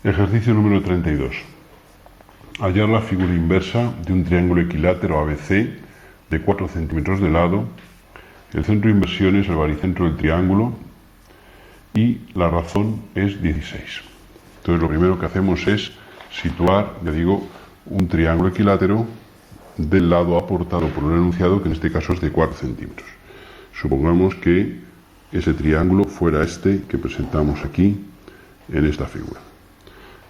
Ejercicio número 32. Hallar la figura inversa de un triángulo equilátero ABC de 4 centímetros de lado. El centro de inversión es el baricentro del triángulo y la razón es 16. Entonces lo primero que hacemos es situar, ya digo, un triángulo equilátero del lado aportado por un enunciado que en este caso es de 4 centímetros. Supongamos que ese triángulo fuera este que presentamos aquí en esta figura.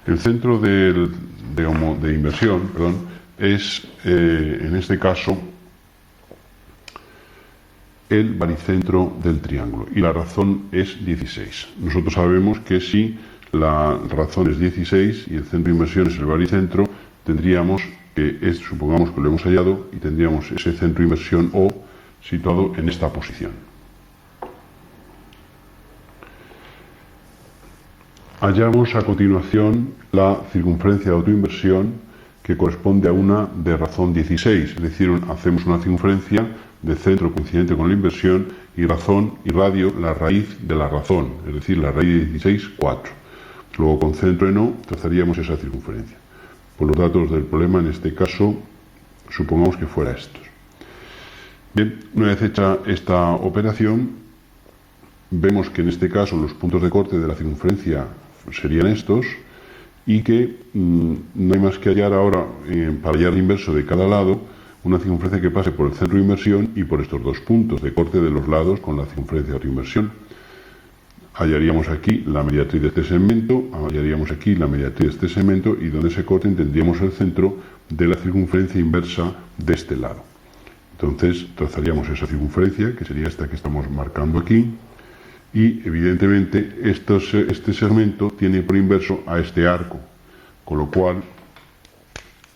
El centro de inversión es, en este caso, el baricentro del triángulo y la razón es 16. Nosotros sabemos que si la razón es 16 y el centro de inversión es el baricentro, tendríamos que, supongamos que lo hemos hallado, y tendríamos ese centro de inversión O situado en esta posición. Hallamos a continuación la circunferencia de autoinversión que corresponde a una de razón 16, es decir, hacemos una circunferencia de centro coincidente con la inversión y razón y radio la raíz de la razón, es decir, la raíz de 16, 4. Luego con centro en O trazaríamos esa circunferencia. Por los datos del problema, en este caso, supongamos que fuera estos. Bien, una vez hecha esta operación, vemos que en este caso los puntos de corte de la circunferencia serían estos y que no hay más que hallar ahora, para hallar el inverso de cada lado, una circunferencia que pase por el centro de inversión y por estos dos puntos de corte de los lados con la circunferencia de autoinversión. Hallaríamos aquí la mediatriz de este segmento, hallaríamos aquí la mediatriz de este segmento y donde se corten tendríamos el centro de la circunferencia inversa de este lado. Entonces trazaríamos esa circunferencia, que sería esta que estamos marcando aquí, y evidentemente este segmento tiene por inverso a este arco, con lo cual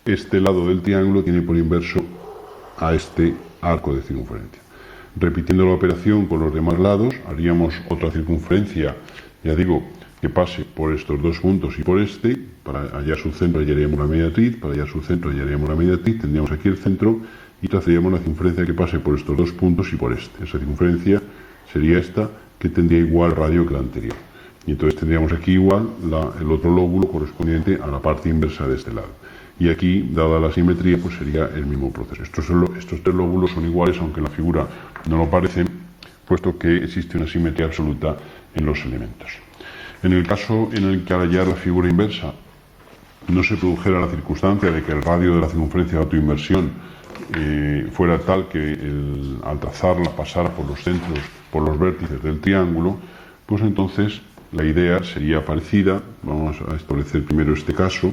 este lado del triángulo tiene por inverso a este arco de circunferencia. Repitiendo la operación con los demás lados, haríamos otra circunferencia, ya digo, que pase por estos dos puntos y por este. Para hallar su centro hallaríamos la mediatriz, para hallar su centro hallaríamos la mediatriz, tendríamos aquí el centro y trazaríamos la circunferencia que pase por estos dos puntos y por este. Esa circunferencia sería esta, que tendría igual radio que la anterior. Y entonces tendríamos aquí igual el otro lóbulo correspondiente a la parte inversa de este lado. Y aquí, dada la simetría, pues sería el mismo proceso. Estos tres lóbulos son iguales, aunque en la figura no lo parecen, puesto que existe una simetría absoluta en los elementos. En el caso en el que al hallar la figura inversa no se produjera la circunstancia de que el radio de la circunferencia de autoinversión fuera tal que al trazarla pasara por los centros, por los vértices del triángulo, pues entonces la idea sería parecida. Vamos a establecer primero este caso.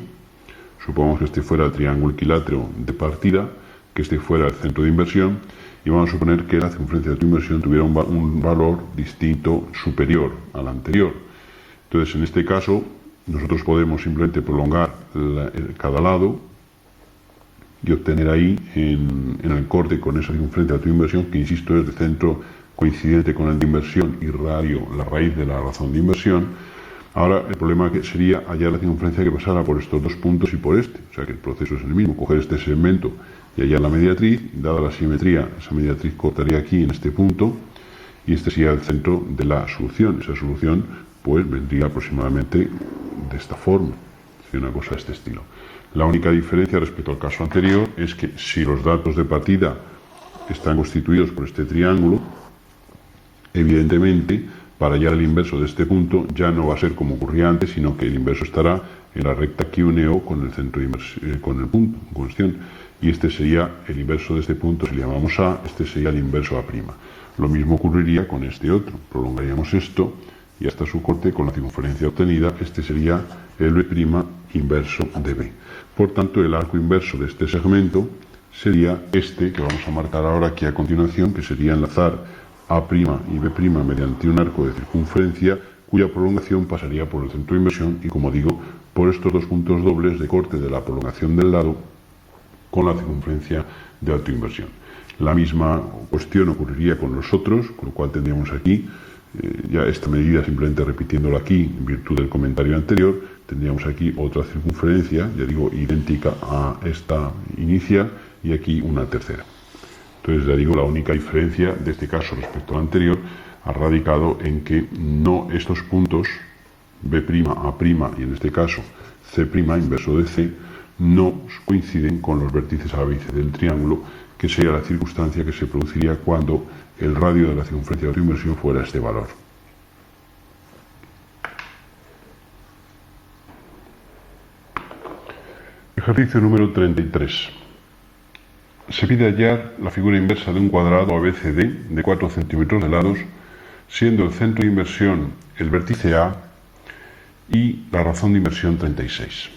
Supongamos que este fuera el triángulo equilátero de partida, que este fuera el centro de inversión, y vamos a suponer que la circunferencia de autoinversión tuviera un valor distinto, superior al anterior. Entonces, en este caso, nosotros podemos simplemente prolongar cada lado y obtener ahí, en el corte con esa circunferencia de autoinversión, que insisto es de centro coincidente con el de inversión y radio la raíz de la razón de inversión. Ahora el problema sería hallar la circunferencia que pasara por estos dos puntos y por este. O sea que el proceso es el mismo, coger este segmento y hallar la mediatriz, y dada la simetría, esa mediatriz cortaría aquí en este punto y este sería el centro de la solución. Esa solución pues vendría aproximadamente de esta forma, sería una cosa de este estilo. La única diferencia respecto al caso anterior es que si los datos de partida están constituidos por este triángulo, evidentemente para hallar el inverso de este punto ya no va a ser como ocurría antes, sino que el inverso estará en la recta que une O con el centro de inversión, con el punto en cuestión, y este sería el inverso de este punto, si le llamamos A, este sería el inverso A'. Lo mismo ocurriría con este otro, prolongaríamos esto y hasta su corte con la circunferencia obtenida, este sería el B' inverso de B. Por tanto, el arco inverso de este segmento sería este que vamos a marcar ahora aquí a continuación, que sería enlazar A' y B' mediante un arco de circunferencia cuya prolongación pasaría por el centro de inversión y, como digo, por estos dos puntos dobles de corte de la prolongación del lado con la circunferencia de autoinversión. La misma cuestión ocurriría con los otros, con lo cual tendríamos aquí, ya esta medida simplemente repitiéndola aquí en virtud del comentario anterior, tendríamos aquí otra circunferencia, ya digo, idéntica a esta inicial, y aquí una tercera. Entonces, ya digo, la única diferencia de este caso respecto al anterior ha radicado en que estos puntos B', A', y en este caso C' inverso de C, no coinciden con los vértices A, B y C del triángulo, que sería la circunstancia que se produciría cuando el radio de la circunferencia de autoinversión fuera este valor. Ejercicio número 33. Se pide hallar la figura inversa de un cuadrado ABCD de 4 centímetros de lados, siendo el centro de inversión el vértice A y la razón de inversión 36.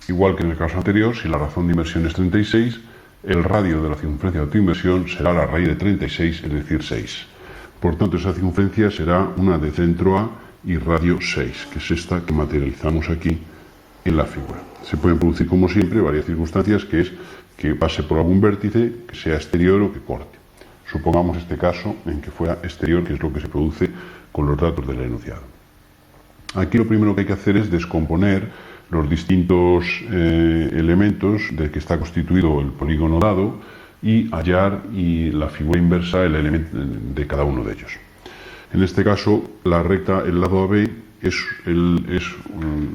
Igual que en el caso anterior, si la razón de inversión es 36, el radio de la circunferencia de autoinversión será la raíz de 36, es decir, 6. Por tanto, esa circunferencia será una de centro A y radio 6, que es esta que materializamos aquí en la figura. Se pueden producir, como siempre, varias circunstancias, que es que pase por algún vértice, que sea exterior o que corte. Supongamos este caso en que fuera exterior, que es lo que se produce con los datos del enunciado. Aquí lo primero que hay que hacer es descomponer los distintos elementos de que está constituido el polígono dado y hallar la figura inversa el elemento de cada uno de ellos. En este caso, la recta, el lado AB,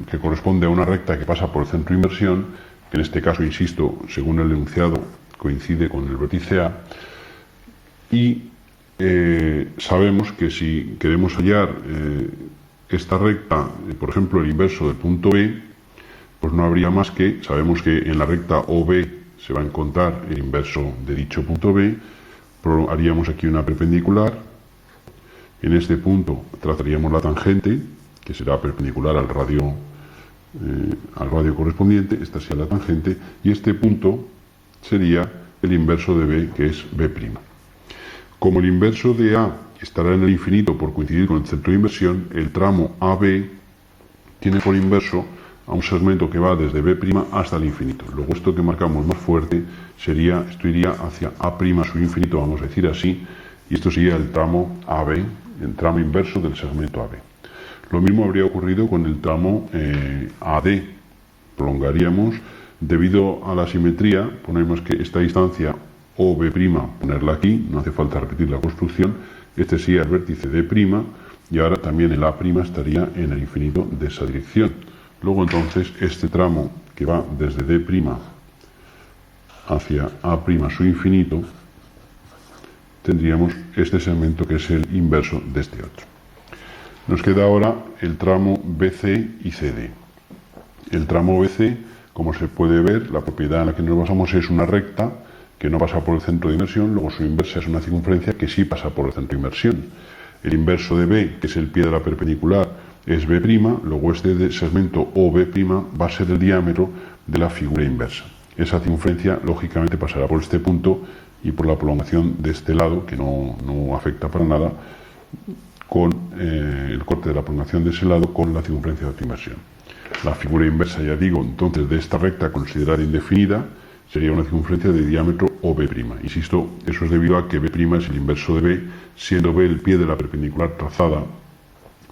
que corresponde a una recta que pasa por el centro de inversión, que en este caso, insisto, según el enunciado, coincide con el vértice A, y sabemos que si queremos hallar esta recta, por ejemplo, el inverso del punto B, pues no habría más que, sabemos que en la recta OB se va a encontrar el inverso de dicho punto B, haríamos aquí una perpendicular, en este punto trazaríamos la tangente, que será perpendicular al radio correspondiente, esta sería la tangente, y este punto sería el inverso de B, que es B'. Como el inverso de A estará en el infinito por coincidir con el centro de inversión, el tramo AB tiene por inverso a un segmento que va desde B' hasta el infinito. Luego esto que marcamos más fuerte esto iría hacia A' su infinito, vamos a decir así, y esto sería el tramo AB, el tramo inverso del segmento AB. Lo mismo habría ocurrido con el tramo AD. Prolongaríamos, debido a la simetría, ponemos que esta distancia OB', ponerla aquí, no hace falta repetir la construcción, este sería el vértice D', y ahora también el A' estaría en el infinito de esa dirección. Luego entonces este tramo que va desde D' hacia A' su infinito, tendríamos este segmento que es el inverso de este otro. Nos queda ahora el tramo BC y CD. El tramo BC, como se puede ver, la propiedad en la que nos basamos es una recta que no pasa por el centro de inversión, luego su inversa es una circunferencia que sí pasa por el centro de inversión. El inverso de B, que es el pie de la perpendicular, es B', luego este segmento OB' va a ser el diámetro de la figura inversa. Esa circunferencia, lógicamente, pasará por este punto y por la prolongación de este lado, que no afecta para nada, con el corte de la prolongación de ese lado con la circunferencia de autoinversión. La figura inversa, ya digo, entonces, de esta recta considerada indefinida, sería una circunferencia de diámetro OB'. Insisto, eso es debido a que B' es el inverso de B, siendo B el pie de la perpendicular trazada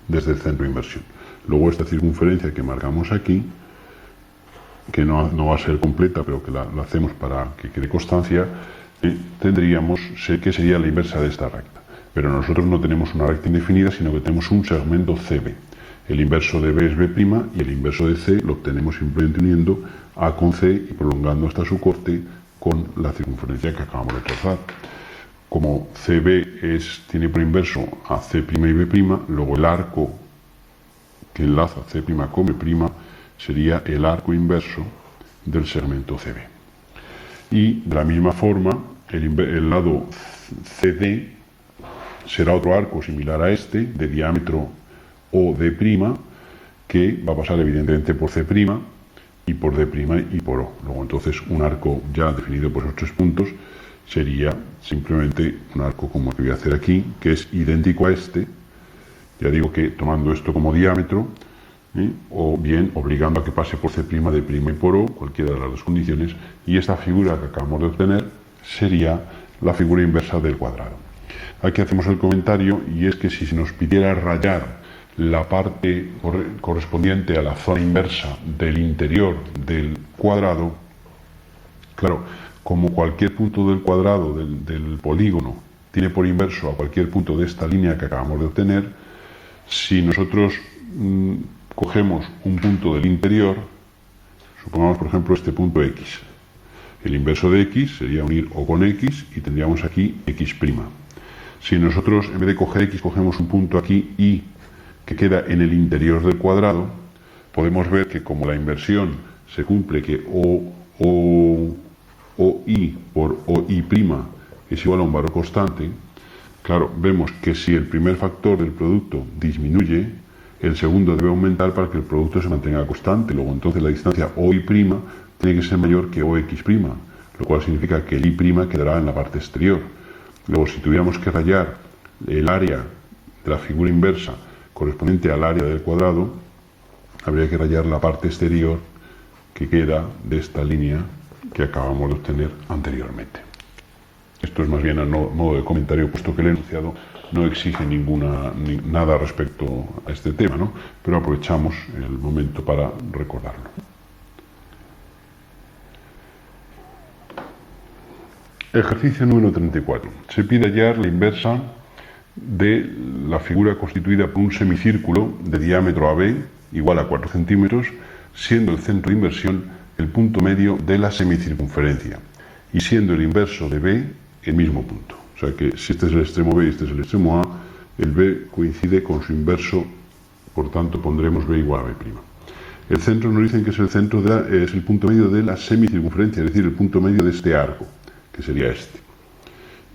desde el centro de inversión. Luego esta circunferencia que marcamos aquí, que no va a ser completa, pero que la hacemos para que quede constancia, tendríamos que sería la inversa de esta recta. Pero nosotros no tenemos una recta indefinida, sino que tenemos un segmento CB. El inverso de B es B' y el inverso de C lo obtenemos simplemente uniendo A con C y prolongando hasta su corte con la circunferencia que acabamos de trazar. Como CB tiene por inverso a C' y B', luego el arco que enlaza C' con B' sería el arco inverso del segmento CB. Y de la misma forma, el lado CD será otro arco similar a este, de diámetro OD', que va a pasar evidentemente por C' y por D' y por O. Luego entonces un arco ya definido por esos 3 puntos sería simplemente un arco como el que voy a hacer aquí, que es idéntico a este, ya digo que tomando esto como diámetro, o bien obligando a que pase por C', D' y por O, cualquiera de las dos condiciones, y esta figura que acabamos de obtener sería la figura inversa del cuadrado. Aquí hacemos el comentario, y es que si se nos pidiera rayar la parte correspondiente a la zona inversa del interior del cuadrado, claro, como cualquier punto del cuadrado del polígono tiene por inverso a cualquier punto de esta línea que acabamos de obtener, si nosotros cogemos un punto del interior, supongamos por ejemplo este punto X. El inverso de X sería unir O con X y tendríamos aquí X'. Si nosotros en vez de coger X cogemos un punto aquí Y que queda en el interior del cuadrado, podemos ver que como la inversión se cumple que OI por OI' es igual a un valor constante, claro, vemos que si el primer factor del producto disminuye, el segundo debe aumentar para que el producto se mantenga constante. Luego entonces la distancia OI' tiene que ser mayor que OX', lo cual significa que el I' quedará en la parte exterior. Luego, si tuviéramos que rayar el área de la figura inversa correspondiente al área del cuadrado, habría que rayar la parte exterior que queda de esta línea que acabamos de obtener anteriormente. Esto es más bien a modo de comentario, puesto que el enunciado no exige nada respecto a este tema, ¿no? Pero aprovechamos el momento para recordarlo. Ejercicio número 34. Se pide hallar la inversa de la figura constituida por un semicírculo de diámetro AB igual a 4 centímetros, siendo el centro de inversión el punto medio de la semicircunferencia y siendo el inverso de B el mismo punto. O sea que si este es el extremo B y este es el extremo A, el B coincide con su inverso, por tanto pondremos B igual a B'. El centro nos dicen que es el punto medio de la semicircunferencia, es decir, el punto medio de este arco, que sería este.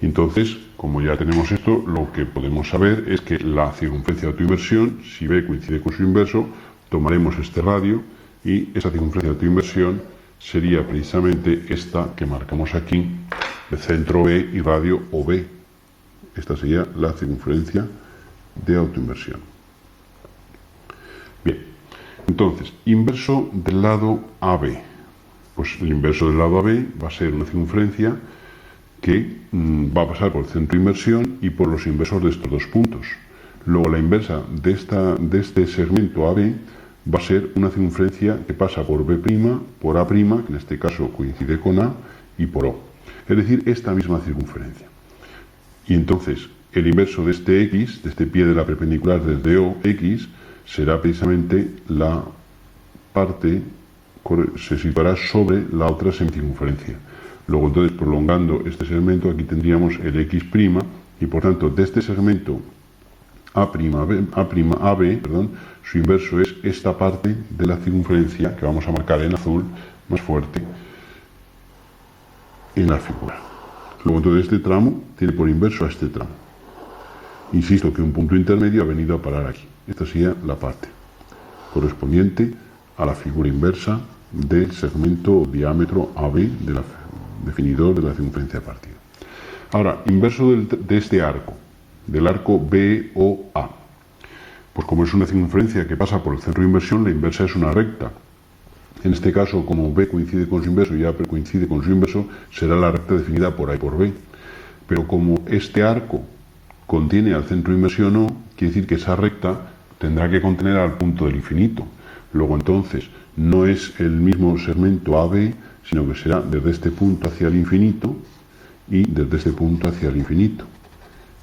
Y entonces, como ya tenemos esto, lo que podemos saber es que la circunferencia de autoinversión, si B coincide con su inverso, tomaremos este radio y esa circunferencia de autoinversión sería precisamente esta que marcamos aquí, de centro B y radio OB. Esta sería la circunferencia de autoinversión. Bien, entonces, inverso del lado AB. Pues el inverso del lado AB va a ser una circunferencia que va a pasar por el centro de inversión y por los inversos de estos dos puntos. Luego la inversa de este segmento AB va a ser una circunferencia que pasa por B', por A', que en este caso coincide con A, y por O. Es decir, esta misma circunferencia. Y entonces el inverso de este X, de este pie de la perpendicular desde O, X, será precisamente la parte, se situará sobre la otra semicircunferencia. Luego entonces, prolongando este segmento, aquí tendríamos el X' y por tanto de este segmento AB, su inverso es esta parte de la circunferencia que vamos a marcar en azul más fuerte en la figura. Luego entonces este tramo tiene por inverso a este tramo. Insisto que un punto intermedio ha venido a parar aquí. Esta sería la parte correspondiente a la figura inversa del segmento diámetro AB del definidor de la circunferencia partida. Ahora, inverso de este arco, del arco BOA. Pues como es una circunferencia que pasa por el centro de inversión, la inversa es una recta. En este caso, como B coincide con su inverso y A coincide con su inverso, será la recta definida por A y por B. Pero como este arco contiene al centro de inversión O, quiere decir que esa recta tendrá que contener al punto del infinito. Luego entonces, no es el mismo segmento AB, sino que será desde este punto hacia el infinito y desde este punto hacia el infinito.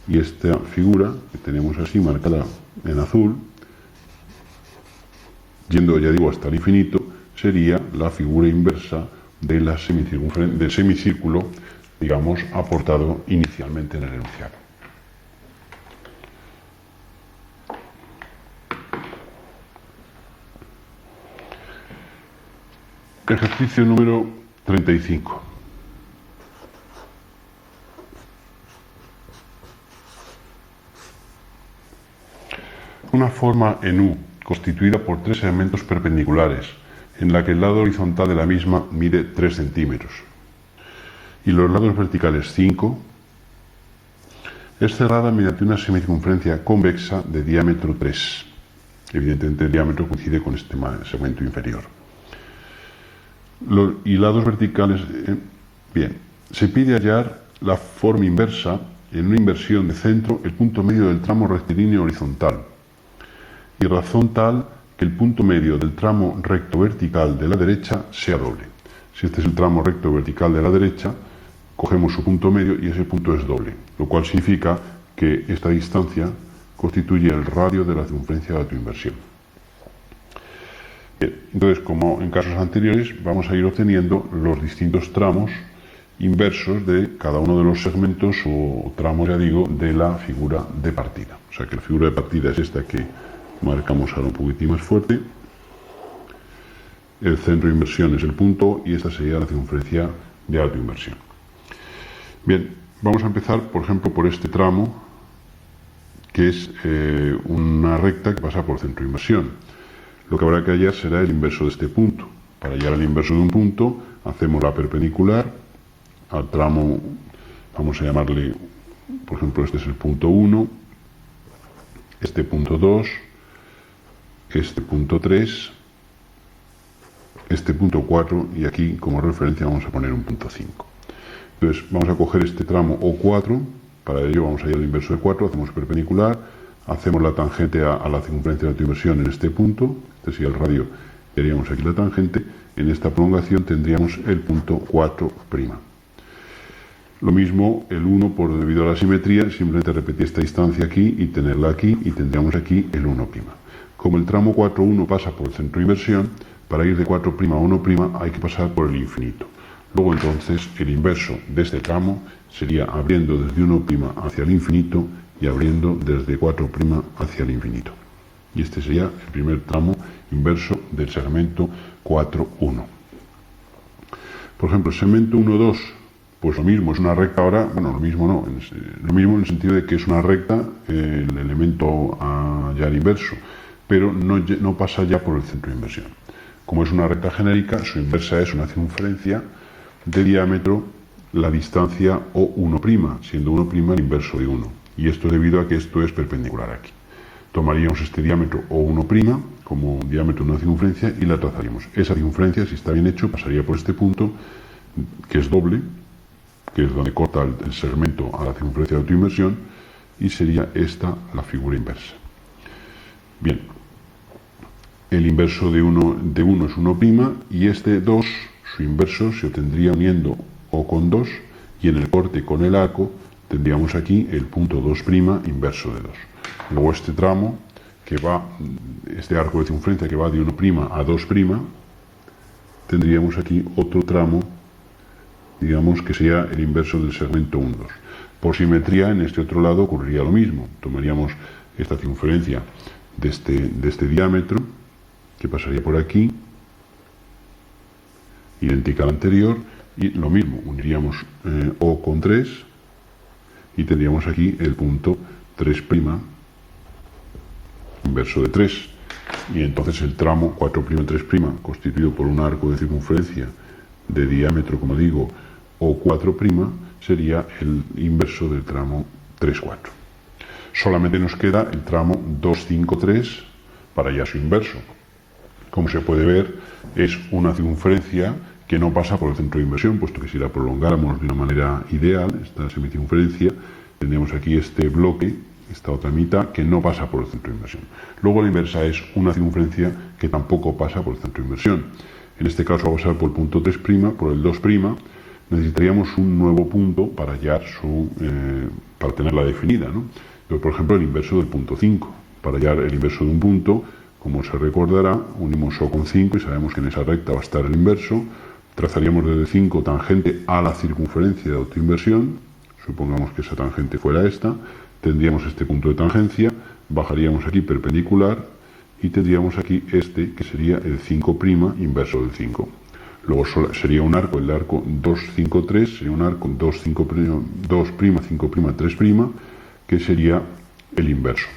Y esta figura que tenemos así marcada en azul, yendo ya digo hasta el infinito, sería la figura inversa de la del semicírculo, digamos, aportado inicialmente en el enunciado. Ejercicio número 35. Una forma en U, constituida por tres segmentos perpendiculares, en la que el lado horizontal de la misma mide 3 centímetros y los lados verticales 5, es cerrada mediante una semicircunferencia convexa de diámetro 3. Evidentemente el diámetro coincide con este segmento inferior. Y lados verticales, bien, se pide hallar la forma inversa en una inversión de centro, el punto medio del tramo rectilíneo horizontal, y razón tal que el punto medio del tramo recto vertical de la derecha sea doble. Si este es el tramo recto vertical de la derecha, cogemos su punto medio y ese punto es doble, lo cual significa que esta distancia constituye el radio de la circunferencia de autoinversión. Bien, entonces, como en casos anteriores, vamos a ir obteniendo los distintos tramos inversos de cada uno de los segmentos o tramos, ya digo, de la figura de partida. O sea que la figura de partida es esta que marcamos ahora un poquitín más fuerte. El centro de inversión es el punto y esta sería la circunferencia de autoinversión. Bien, vamos a empezar, por ejemplo, por este tramo, que es una recta que pasa por el centro de inversión. Lo que habrá que hallar será el inverso de este punto. Para hallar el inverso de un punto, hacemos la perpendicular al tramo, vamos a llamarle, por ejemplo, este es el punto 1, este punto 2, este punto 3, este punto 4 y aquí como referencia vamos a poner un punto 5. Entonces vamos a coger este tramo O4, para ello vamos a hallar el inverso de 4, hacemos perpendicular, hacemos la tangente a la circunferencia de autoinversión en este punto, este sería el radio, y haríamos aquí la tangente, en esta prolongación tendríamos el punto 4'. Lo mismo el 1 por debido a la simetría, simplemente repetir esta distancia aquí y tenerla aquí y tendríamos aquí el 1'. Como el tramo 4', pasa por el centro de inversión, para ir de 4' a 1' hay que pasar por el infinito. Luego entonces el inverso de este tramo sería abriendo desde 1' hacia el infinito y abriendo desde 4' hacia el infinito. Y este sería el primer tramo inverso del segmento 4'. Por ejemplo, el segmento 1', pues lo mismo, es una recta ahora, bueno, lo mismo no, lo mismo en el sentido de que es una recta, el elemento a hallar inverso, pero no pasa ya por el centro de inversión. Como es una recta genérica, su inversa es una circunferencia de diámetro, la distancia O1', siendo 1' el inverso de 1. Y esto debido a que esto es perpendicular aquí. Tomaríamos este diámetro O1' como diámetro de una circunferencia y la trazaríamos. Esa circunferencia, si está bien hecho, pasaría por este punto, que es doble, que es donde corta el segmento a la circunferencia de autoinversión, y sería esta la figura inversa. Bien, el inverso de 1 es 1' y este 2, su inverso, se obtendría uniendo O con 2 y en el corte con el arco tendríamos aquí el punto 2' inverso de 2. Luego este tramo, que va, este arco de circunferencia que va de 1' a 2', tendríamos aquí otro tramo, digamos que sería el inverso del segmento 1'. Por simetría, en este otro lado ocurriría lo mismo. Tomaríamos esta circunferencia de este diámetro, que pasaría por aquí, idéntica a la anterior, y lo mismo, uniríamos O con 3 y tendríamos aquí el punto 3', inverso de 3. Y entonces el tramo 4', 3', constituido por un arco de circunferencia de diámetro, como digo, O4', sería el inverso del tramo 3'. Solamente nos queda el tramo 2', para hallar su inverso. Como se puede ver, es una circunferencia que no pasa por el centro de inversión, puesto que si la prolongáramos de una manera ideal, esta semicircunferencia, tendríamos aquí este bloque, esta otra mitad, que no pasa por el centro de inversión. Luego la inversa es una circunferencia que tampoco pasa por el centro de inversión. En este caso va a pasar por el punto 3', por el 2', necesitaríamos un nuevo punto para hallar para tenerla definida, ¿no? Pero, por ejemplo, el inverso del punto 5. Para hallar el inverso de un punto, como se recordará, unimos O con 5 y sabemos que en esa recta va a estar el inverso. Trazaríamos desde 5 tangente a la circunferencia de autoinversión, supongamos que esa tangente fuera esta, tendríamos este punto de tangencia, bajaríamos aquí perpendicular y tendríamos aquí este que sería el 5' inverso del 5. Luego sería un arco, el arco 2, 5, 3, sería un arco 2, 5', 5', 3', que sería el inverso.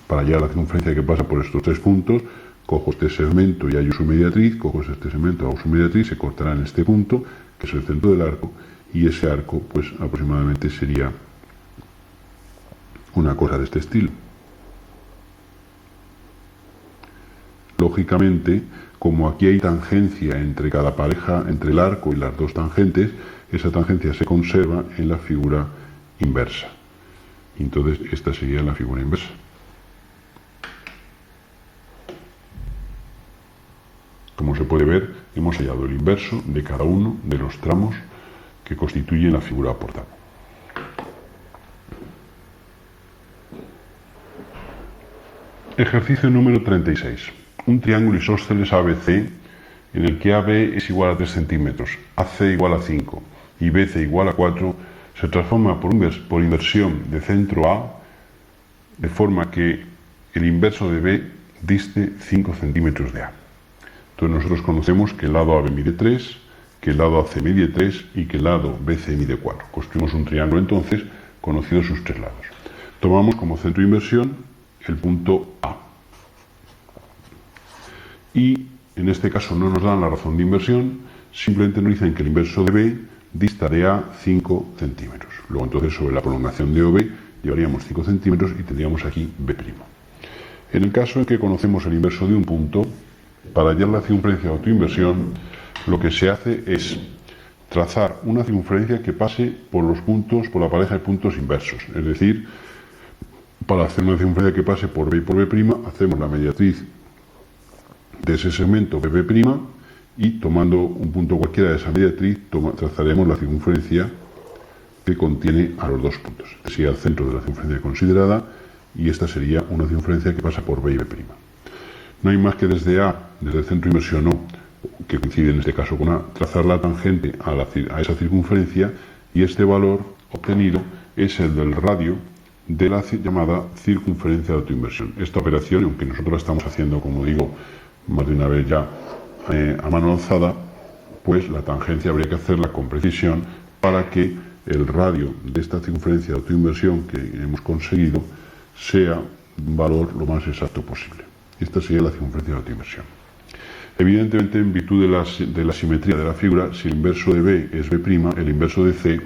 Para hallar la circunferencia que pasa por estos tres puntos, cojo este segmento y hallo su mediatriz, cojo este segmento, hago su mediatriz, se cortará en este punto, que es el centro del arco, y ese arco, pues aproximadamente sería una cosa de este estilo. Lógicamente, como aquí hay tangencia entre cada pareja, entre el arco y las dos tangentes, esa tangencia se conserva en la figura inversa. Entonces, esta sería la figura inversa. Como se puede ver, hemos hallado el inverso de cada uno de los tramos que constituyen la figura aportada. Ejercicio número 36. un triángulo isósceles ABC en el que AB es igual a 3 centímetros, AC igual a 5 y BC igual a 4, se transforma por inversión de centro A, de forma que el inverso de B diste 5 centímetros de A. Entonces nosotros conocemos que el lado AB mide 3, que el lado AC mide 3 y que el lado BC mide 4. Construimos un triángulo entonces, conocido sus tres lados. Tomamos como centro de inversión el punto A. Y en este caso no nos dan la razón de inversión, simplemente nos dicen que el inverso de B dista de A 5 centímetros. Luego entonces sobre la prolongación de OB llevaríamos 5 centímetros y tendríamos aquí B'. En el caso en que conocemos el inverso de un punto, para hallar la circunferencia de autoinversión, lo que se hace es trazar una circunferencia que pase por los puntos, por la pareja de puntos inversos. Es decir, para hacer una circunferencia que pase por B y por B', hacemos la mediatriz de ese segmento BB' y tomando un punto cualquiera de esa mediatriz, trazaremos la circunferencia que contiene a los dos puntos. Este sería el centro de la circunferencia considerada y esta sería una circunferencia que pasa por B y B'. No hay más que desde A, desde el centro de inversión O, que coincide en este caso con A, trazar la tangente a esa circunferencia y este valor obtenido es el del radio de la llamada circunferencia de autoinversión. Esta operación, aunque nosotros la estamos haciendo, como digo, más de una vez ya a mano alzada, pues la tangencia habría que hacerla con precisión para que el radio de esta circunferencia de autoinversión que hemos conseguido sea un valor lo más exacto posible. Esta sería la circunferencia de autoinversión. Evidentemente, en virtud de la simetría de la figura, si el inverso de B es B', el inverso de C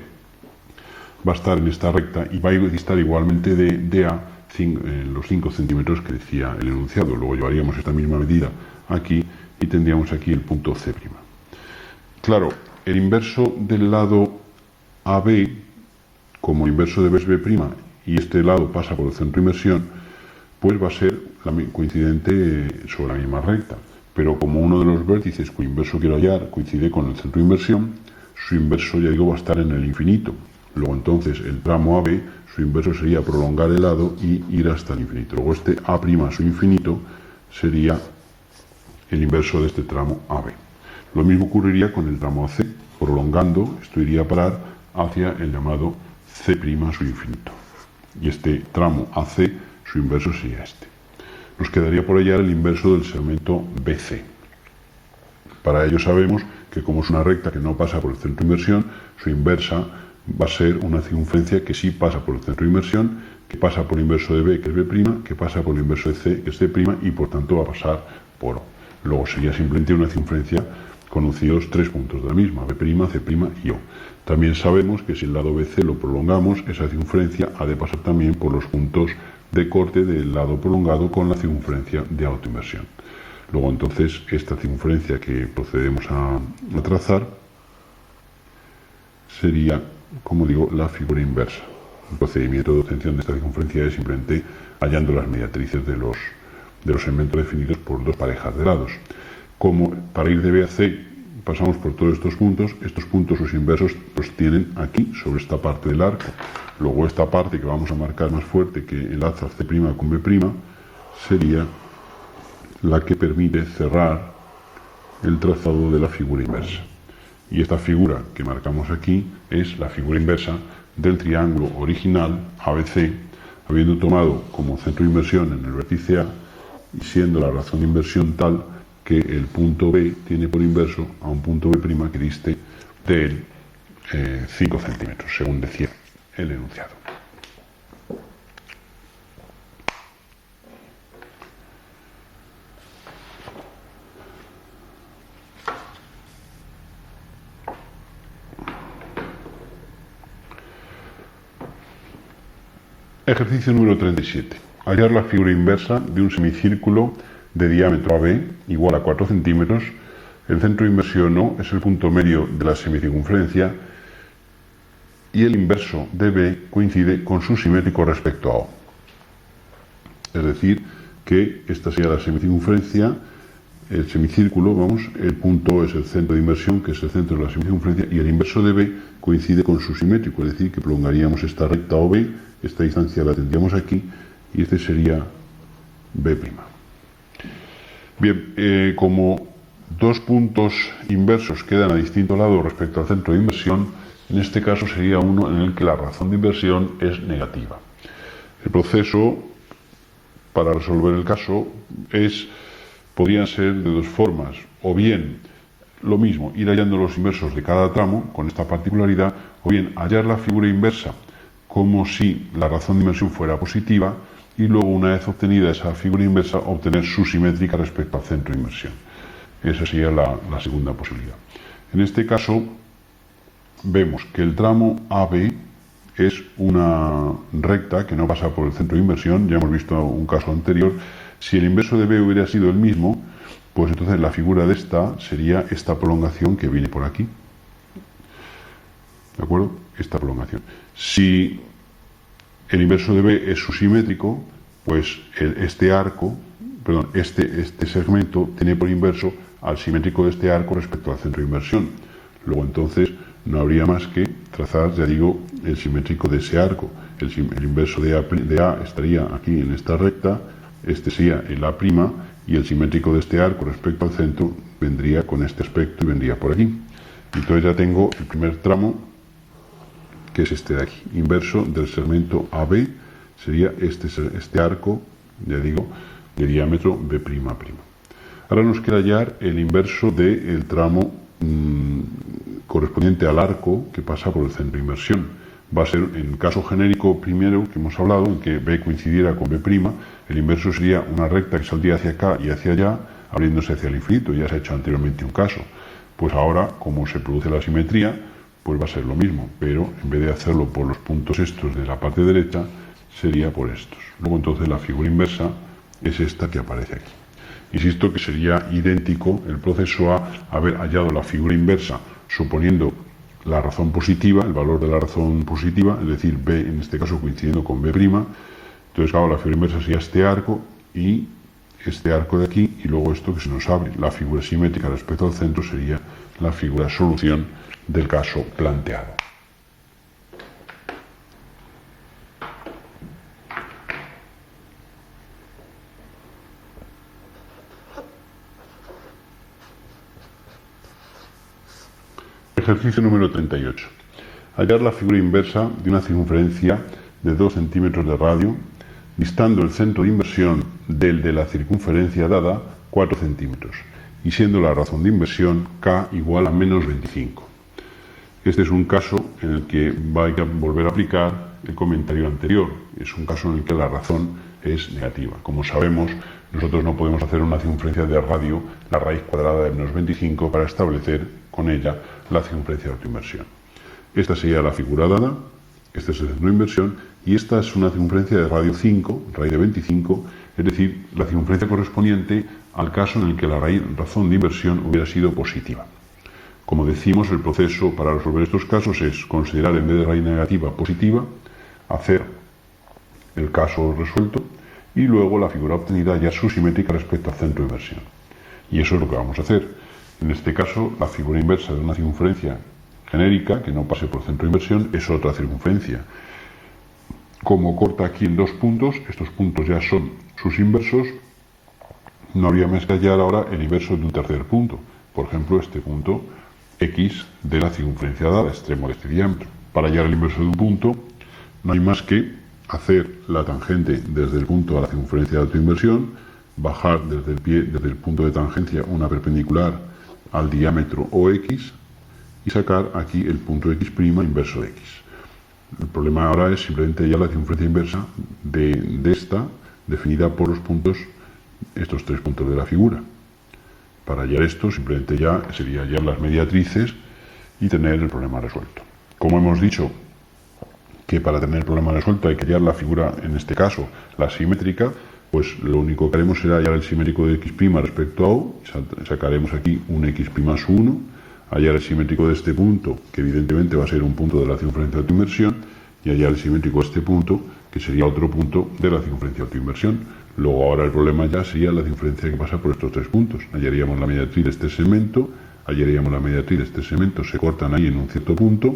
va a estar en esta recta y va a distar igualmente de A los 5 centímetros que decía el enunciado. Luego llevaríamos esta misma medida aquí y tendríamos aquí el punto C'. Claro, el inverso del lado AB, como el inverso de B es B' y este lado pasa por el centro de inversión, pues va a ser coincidente sobre la misma recta. Pero como uno de los vértices cuyo inverso quiero hallar coincide con el centro de inversión, su inverso, ya digo, va a estar en el infinito. Luego entonces el tramo AB, su inverso sería prolongar el lado y ir hasta el infinito. Luego este A' su infinito sería el inverso de este tramo AB. Lo mismo ocurriría con el tramo AC. Prolongando, esto iría a parar hacia el llamado C' su infinito. Y este tramo AC, su inverso sería este. Nos quedaría por hallar el inverso del segmento BC. Para ello sabemos que como es una recta que no pasa por el centro de inversión, su inversa va a ser una circunferencia que sí pasa por el centro de inversión, que pasa por el inverso de B, que es B', que pasa por el inverso de C, que es C', y por tanto va a pasar por O. Luego sería simplemente una circunferencia conocidos 3 puntos de la misma, B', C' y O. También sabemos que si el lado BC lo prolongamos, esa circunferencia ha de pasar también por los puntos de corte del lado prolongado con la circunferencia de autoinversión. Luego entonces esta circunferencia que procedemos a trazar sería, como digo, la figura inversa. El procedimiento de obtención de esta circunferencia es simplemente hallando las mediatrices de los segmentos definidos por dos parejas de lados. Como para ir de B a C pasamos por todos estos puntos sus inversos los tienen aquí, sobre esta parte del arco. Luego esta parte que vamos a marcar más fuerte, que enlaza C' con B', sería la que permite cerrar el trazado de la figura inversa. Y esta figura que marcamos aquí es la figura inversa del triángulo original ABC, habiendo tomado como centro de inversión en el vértice A y siendo la razón de inversión tal que el punto B tiene por inverso a un punto B' que diste de él 5 centímetros, según decía el enunciado. Ejercicio número 37. Hallar la figura inversa de un semicírculo de diámetro AB igual a 4 centímetros. El centro de inversión O es el punto medio de la semicircunferencia y el inverso de B coincide con su simétrico respecto a O. Es decir, que esta sería la semicircunferencia, el semicírculo, el punto O es el centro de inversión, que es el centro de la semicircunferencia, y el inverso de B coincide con su simétrico, es decir, que prolongaríamos esta recta OB, esta distancia la tendríamos aquí, y este sería B'. Bien, como dos puntos inversos quedan a distinto lado respecto al centro de inversión, en este caso sería uno en el que la razón de inversión es negativa. El proceso para resolver el caso podrían ser de dos formas, o bien lo mismo, ir hallando los inversos de cada tramo con esta particularidad, o bien hallar la figura inversa como si la razón de inversión fuera positiva y luego, una vez obtenida esa figura inversa, obtener su simétrica respecto al centro de inversión. Esa sería la segunda posibilidad. En este caso vemos que el tramo AB es una recta que no pasa por el centro de inversión. Ya hemos visto un caso anterior. Si el inverso de B hubiera sido el mismo, pues entonces la figura de esta sería esta prolongación que viene por aquí. ¿De acuerdo? Esta prolongación. Si el inverso de B es su simétrico, pues este segmento tiene por inverso al simétrico de este arco respecto al centro de inversión. Luego entonces no habría más que trazar, ya digo, el simétrico de ese arco. El inverso de A estaría aquí en esta recta, este sería el A', y el simétrico de este arco respecto al centro vendría con este aspecto y vendría por aquí. Entonces ya tengo el primer tramo, que es este de aquí, inverso del segmento AB, sería este arco, ya digo, de diámetro B''. Ahora nos queda hallar el inverso del tramo correspondiente al arco que pasa por el centro de inversión. Va a ser, en el caso genérico primero que hemos hablado, en que B coincidiera con B', el inverso sería una recta que saldría hacia acá y hacia allá, abriéndose hacia el infinito. Ya se ha hecho anteriormente un caso. Pues ahora, como se produce la simetría, pues va a ser lo mismo, pero en vez de hacerlo por los puntos estos de la parte derecha, sería por estos. Luego entonces la figura inversa es esta que aparece aquí. Insisto que sería idéntico el proceso a haber hallado la figura inversa suponiendo la razón positiva, el valor de la razón positiva, es decir, B en este caso coincidiendo con B'. Entonces, claro, la figura inversa sería este arco y este arco de aquí, y luego esto que se nos abre. La figura simétrica respecto al centro sería la figura solución del caso planteado. Ejercicio número 38. Hallar la figura inversa de una circunferencia de 2 centímetros de radio, distando el centro de inversión del de la circunferencia dada 4 centímetros, y siendo la razón de inversión K igual a menos 25. Este es un caso en el que va a volver a aplicar el comentario anterior. Es un caso en el que la razón es negativa. Como sabemos, nosotros no podemos hacer una circunferencia de radio, la raíz cuadrada de menos 25, para establecer con ella la circunferencia de autoinversión. Esta sería la figura dada, este es el centro de inversión, y esta es una circunferencia de radio 5, raíz de 25, es decir, la circunferencia correspondiente al caso en el que la razón de inversión hubiera sido positiva. Como decimos, el proceso para resolver estos casos es considerar, en vez de raíz negativa, positiva, hacer el caso resuelto y luego la figura obtenida ya su simétrica respecto al centro de inversión. Y eso es lo que vamos a hacer. En este caso, la figura inversa de una circunferencia genérica que no pase por el centro de inversión es otra circunferencia. Como corta aquí en dos puntos, estos puntos ya son sus inversos, no habría más que hallar ahora el inverso de un tercer punto. Por ejemplo, este punto X de la circunferencia dada, extremo de este diámetro. Para hallar el inverso de un punto, no hay más que hacer la tangente desde el punto a la circunferencia de autoinversión, bajar desde el punto de tangencia una perpendicular al diámetro OX y sacar aquí el punto X' inverso de X. El problema ahora es simplemente hallar la circunferencia inversa de esta, definida por los puntos, estos tres puntos de la figura. Para hallar esto, simplemente ya sería hallar las mediatrices y tener el problema resuelto. Como hemos dicho que para tener el problema resuelto hay que hallar la figura, en este caso, la simétrica, pues lo único que haremos será hallar el simétrico de X' respecto a O, sacaremos aquí un X' más 1, hallar el simétrico de este punto, que evidentemente va a ser un punto de la circunferencia de autoinversión, y hallar el simétrico de este punto, que sería otro punto de la circunferencia de autoinversión. Luego ahora el problema ya sería la circunferencia que pasa por estos tres puntos. Hallaríamos la mediatriz de este segmento, hallaríamos la mediatriz de este segmento, se cortan ahí en un cierto punto,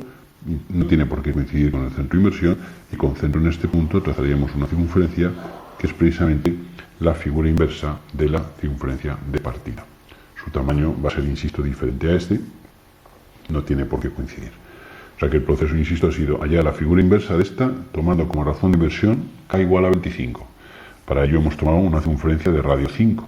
no tiene por qué coincidir con el centro de inversión, y con centro en este punto trazaríamos una circunferencia que es precisamente la figura inversa de la circunferencia de partida. Su tamaño va a ser, insisto, diferente a este, no tiene por qué coincidir. O sea que el proceso, insisto, ha sido hallar la figura inversa de esta, tomando como razón de inversión k igual a 25. Para ello hemos tomado una circunferencia de radio 5.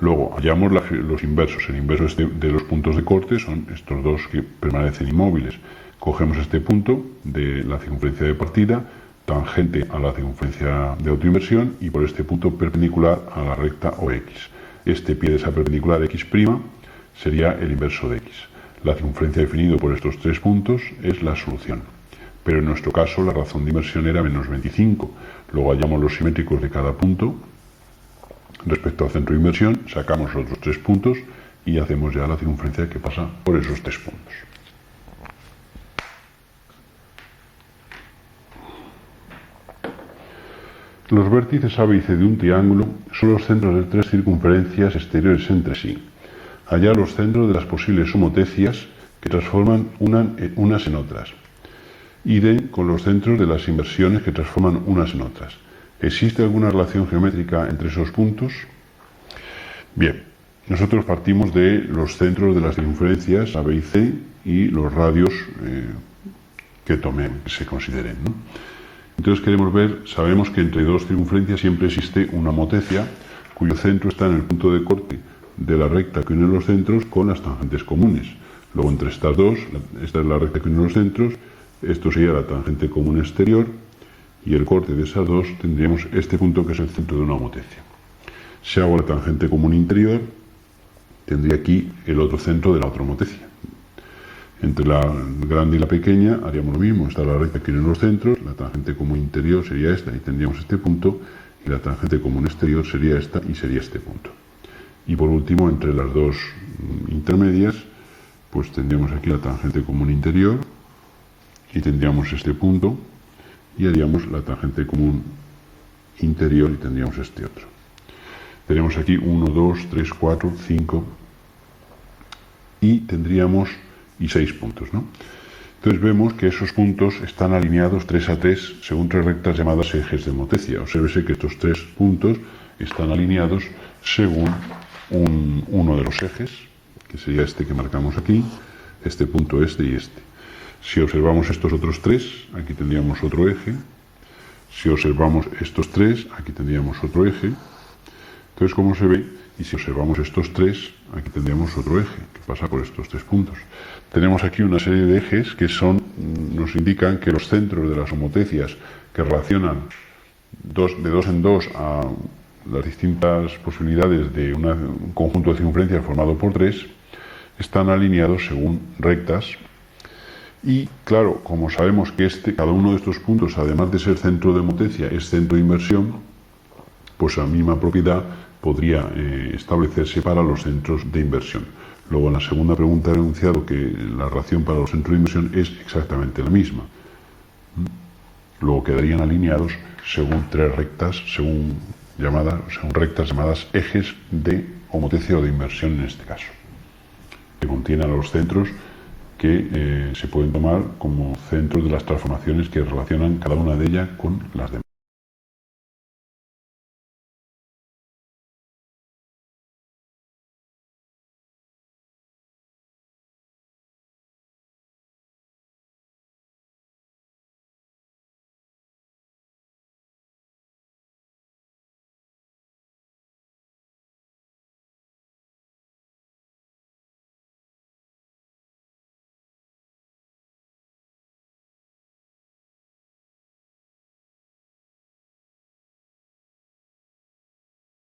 Luego hallamos los inversos. El inverso de los puntos de corte son estos dos que permanecen inmóviles. Cogemos este punto de la circunferencia de partida, tangente a la circunferencia de autoinversión, y por este punto perpendicular a la recta OX. Este pie de esa perpendicular X' sería el inverso de X. La circunferencia definida por estos tres puntos es la solución. Pero en nuestro caso la razón de inversión era menos 25. Luego hallamos los simétricos de cada punto respecto al centro de inversión, sacamos los otros tres puntos y hacemos ya la circunferencia que pasa por esos tres puntos. Los vértices A, B y C de un triángulo son los centros de tres circunferencias exteriores entre sí. Hallar los centros de las posibles homotecias que transforman unas en otras. Idem con los centros de las inversiones que transforman unas en otras. ¿Existe alguna relación geométrica entre esos puntos? Bien, nosotros partimos de los centros de las circunferencias A, B y C y los radios que se consideren, ¿no? Entonces queremos ver, sabemos que entre dos circunferencias siempre existe una homotecia cuyo centro está en el punto de corte de la recta que une los centros con las tangentes comunes. Luego entre estas dos, esta es la recta que une los centros, esto sería la tangente común exterior, y el corte de esas dos tendríamos este punto que es el centro de una homotecia. Si hago la tangente común interior, tendría aquí el otro centro de la otra homotecia. Entre la grande y la pequeña haríamos lo mismo, está la recta que une los centros, la tangente común interior sería esta y tendríamos este punto, y la tangente común exterior sería esta y sería este punto. Y por último, entre las dos intermedias, pues tendríamos aquí la tangente común interior y tendríamos este punto, y haríamos la tangente común interior y tendríamos este otro. Tenemos aquí 1, 2, 3, 4, 5 y tendríamos 6 puntos, ¿no? Entonces vemos que esos puntos están alineados 3 a 3 según tres rectas llamadas ejes de homotecia. Obsérvese que estos tres puntos están alineados según uno de los ejes, que sería este que marcamos aquí, este punto este y este. Si observamos estos otros tres, aquí tendríamos otro eje. Si observamos estos tres, aquí tendríamos otro eje. Entonces, como se ve, y si observamos estos tres, aquí tendríamos otro eje que pasa por estos tres puntos. Tenemos aquí una serie de ejes que nos indican que los centros de las homotecias que relacionan de dos en dos a las distintas posibilidades de un conjunto de circunferencias formado por tres están alineados según rectas. Y claro, como sabemos que cada uno de estos puntos, además de ser centro de homotecia, es centro de inversión, pues la misma propiedad podría establecerse para los centros de inversión. Luego, en la segunda pregunta he enunciado que la relación para los centros de inversión es exactamente la misma. Luego quedarían alineados según tres rectas, según rectas llamadas ejes de homotecia o de inversión en este caso, que contienen los centros que se pueden tomar como centros de las transformaciones que relacionan cada una de ellas con las demás.